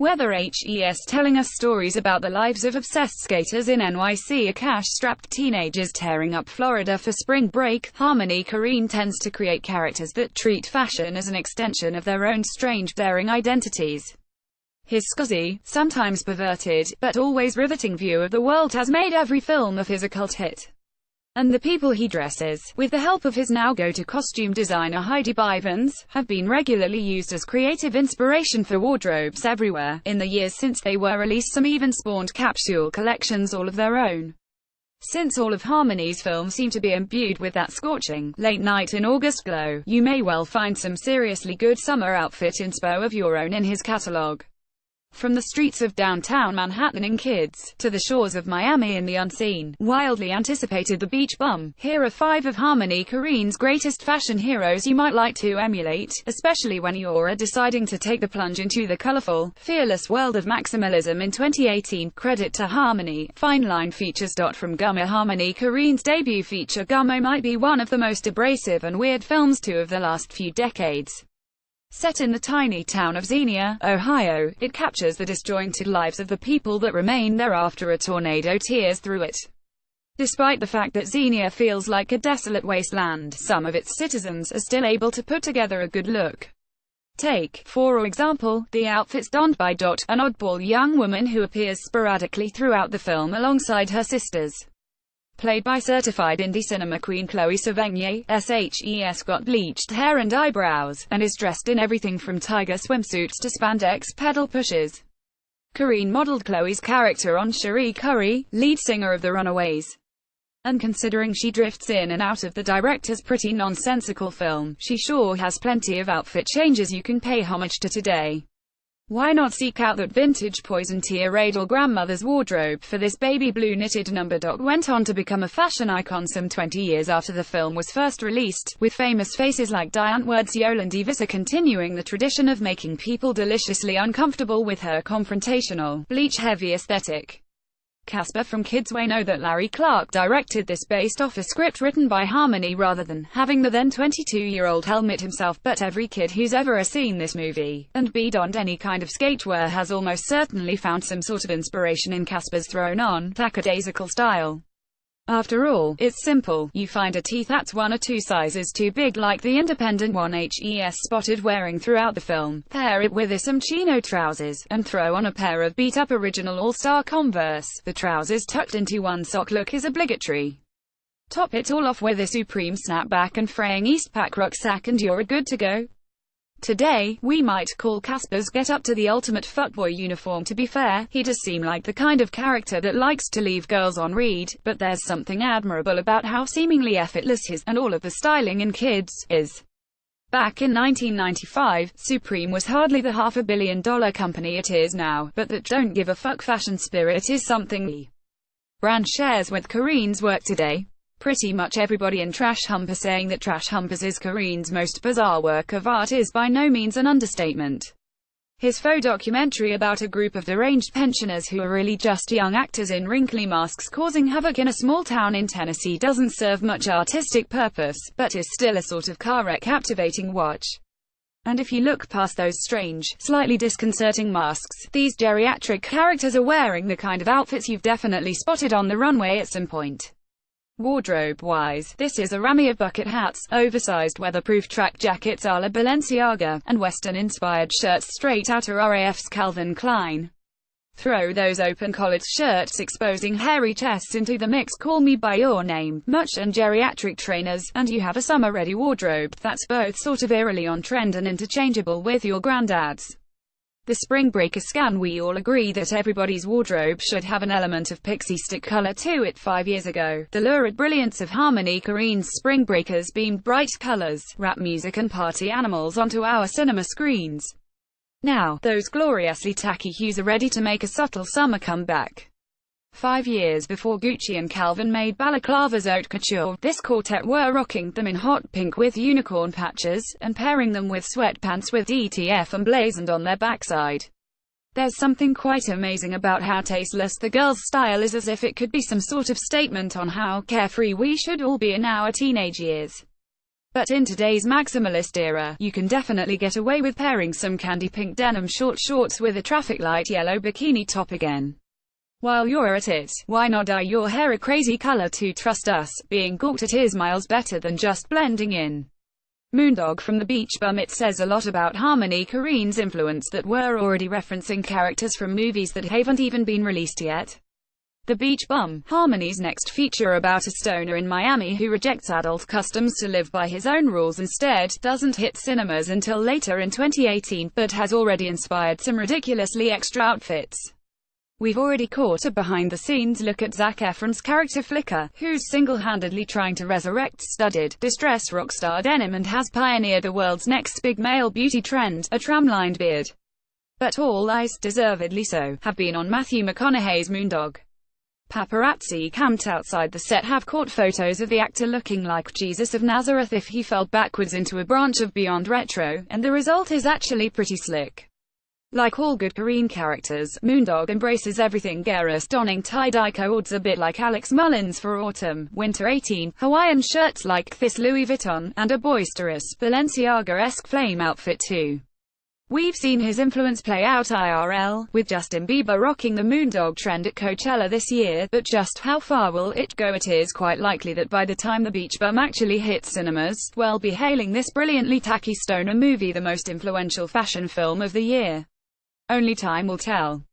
Weather HES telling us stories about the lives of obsessed skaters in NYC or cash-strapped teenagers tearing up Florida for spring break. Harmony Korine tends to create characters that treat fashion as an extension of their own strange, daring identities. His scuzzy, sometimes perverted, but always riveting view of the world has made every film of his a cult hit. And the people he dresses, with the help of his now go-to costume designer Heidi Bivens, have been regularly used as creative inspiration for wardrobes everywhere. In the years since they were released, some even spawned capsule collections all of their own. Since all of Harmony's films seem to be imbued with that scorching, late-night in August glow, you may well find some seriously good summer outfit inspo of your own in his catalog. From the streets of downtown Manhattan in Kids, to the shores of Miami in The Unseen, wildly anticipated The Beach Bum, here are 5 of Harmony Korine's greatest fashion heroes you might like to emulate, especially when you're deciding to take the plunge into the colorful, fearless world of maximalism in 2018. Credit to Harmony. Fine Line Features. From Gummo. Harmony Korine's debut feature Gummo might be one of the most abrasive and weird films of the last few decades. Set in the tiny town of Xenia, Ohio, it captures the disjointed lives of the people that remain there after a tornado tears through it. Despite the fact that Xenia feels like a desolate wasteland, some of its citizens are still able to put together a good look. Take, for example, the outfits donned by Dot, an oddball young woman who appears sporadically throughout the film alongside her sisters. Played by certified indie cinema queen Chloe Sevigny, SHES got bleached hair and eyebrows, and is dressed in everything from tiger swimsuits to spandex pedal pushes. Korine modeled Chloe's character on Cherie Currie, lead singer of The Runaways. And considering she drifts in and out of the director's pretty nonsensical film, she sure has plenty of outfit changes you can pay homage to today. Why not seek out that vintage Poison Tia or grandmother's wardrobe for this baby blue knitted number? Went on to become a fashion icon some 20 years after the film was first released, with famous faces like Diane Ward's Yolandi Visser continuing the tradition of making people deliciously uncomfortable with her confrontational, bleach-heavy aesthetic. Casper from Kids. We know that Larry Clark directed this based off a script written by Harmony rather than having the then 22-year-old helmet himself, but every kid who's ever seen this movie, and donned any kind of skatewear has almost certainly found some sort of inspiration in Casper's thrown-on, lackadaisical style. After all, it's simple. You find a tee that's 1 or 2 sizes too big like the independent one HES spotted wearing throughout the film, pair it with some chino trousers, and throw on a pair of beat-up original All-Star Converse. The trousers tucked into one sock look is obligatory. Top it all off with a Supreme snapback and fraying Eastpak rucksack and you're good to go. Today, we might call Casper's get-up to the ultimate fuckboy uniform. To be fair, he does seem like the kind of character that likes to leave girls on read, but there's something admirable about how seemingly effortless his, and all of the styling in Kids, is. Back in 1995, Supreme was hardly the $500 million company it is now, but that don't give a fuck fashion spirit is something the brand shares with Korine's work today. Pretty much everybody in Trash Humper saying that Trash Humpers is Korine's most bizarre work of art is by no means an understatement. His faux documentary about a group of deranged pensioners who are really just young actors in wrinkly masks causing havoc in a small town in Tennessee doesn't serve much artistic purpose, but is still a sort of car wreck captivating watch. And if you look past those strange, slightly disconcerting masks, these geriatric characters are wearing the kind of outfits you've definitely spotted on the runway at some point. Wardrobe-wise, this is a rammy of bucket hats, oversized weatherproof track jackets a la Balenciaga, and Western-inspired shirts straight outta RAF's Calvin Klein. Throw those open collared shirts exposing hairy chests into the mix, call me by your name, much, and geriatric trainers, and you have a summer-ready wardrobe that's both sort of eerily on trend and interchangeable with your granddad's. The Spring Breaker scan. We all agree that everybody's wardrobe should have an element of pixie stick color to it. 5 years ago, the lurid brilliance of Harmony Korine's Spring Breakers beamed bright colors, rap music and party animals onto our cinema screens. Now, those gloriously tacky hues are ready to make a subtle summer comeback. 5 years before Gucci and Calvin made balaclavas haute couture, this quartet were rocking them in hot pink with unicorn patches, and pairing them with sweatpants with DTF emblazoned on their backside. There's something quite amazing about how tasteless the girls' style is, as if it could be some sort of statement on how carefree we should all be in our teenage years. But in today's maximalist era, you can definitely get away with pairing some candy pink denim short shorts with a traffic light yellow bikini top again. While you're at it, why not dye your hair a crazy color too? Trust us, being gawked at is miles better than just blending in. Moondog from the Beach Bum. It says a lot about Harmony Korine's influence that we're already referencing characters from movies that haven't even been released yet. The Beach Bum, Harmony's next feature about a stoner in Miami who rejects adult customs to live by his own rules instead, doesn't hit cinemas until later in 2018, but has already inspired some ridiculously extra outfits. We've already caught a behind-the-scenes look at Zac Efron's character Flicker, who's single-handedly trying to resurrect studded, distress rockstar denim and has pioneered the world's next big male beauty trend, a tram-lined beard. But all eyes, deservedly so, have been on Matthew McConaughey's Moondog. Paparazzi camped outside the set have caught photos of the actor looking like Jesus of Nazareth if he fell backwards into a branch of Beyond Retro, and the result is actually pretty slick. Like all good Korine characters, Moondog embraces everything Garrus, donning tie-dye cords a bit like Alex Mullins for Autumn, Winter 18, Hawaiian shirts like this Louis Vuitton, and a boisterous, Balenciaga-esque flame outfit too. We've seen his influence play out IRL, with Justin Bieber rocking the Moondog trend at Coachella this year, but just how far will it go? It is quite likely that by the time The Beach Bum actually hits cinemas, we'll be hailing this brilliantly tacky stoner movie the most influential fashion film of the year. Only time will tell.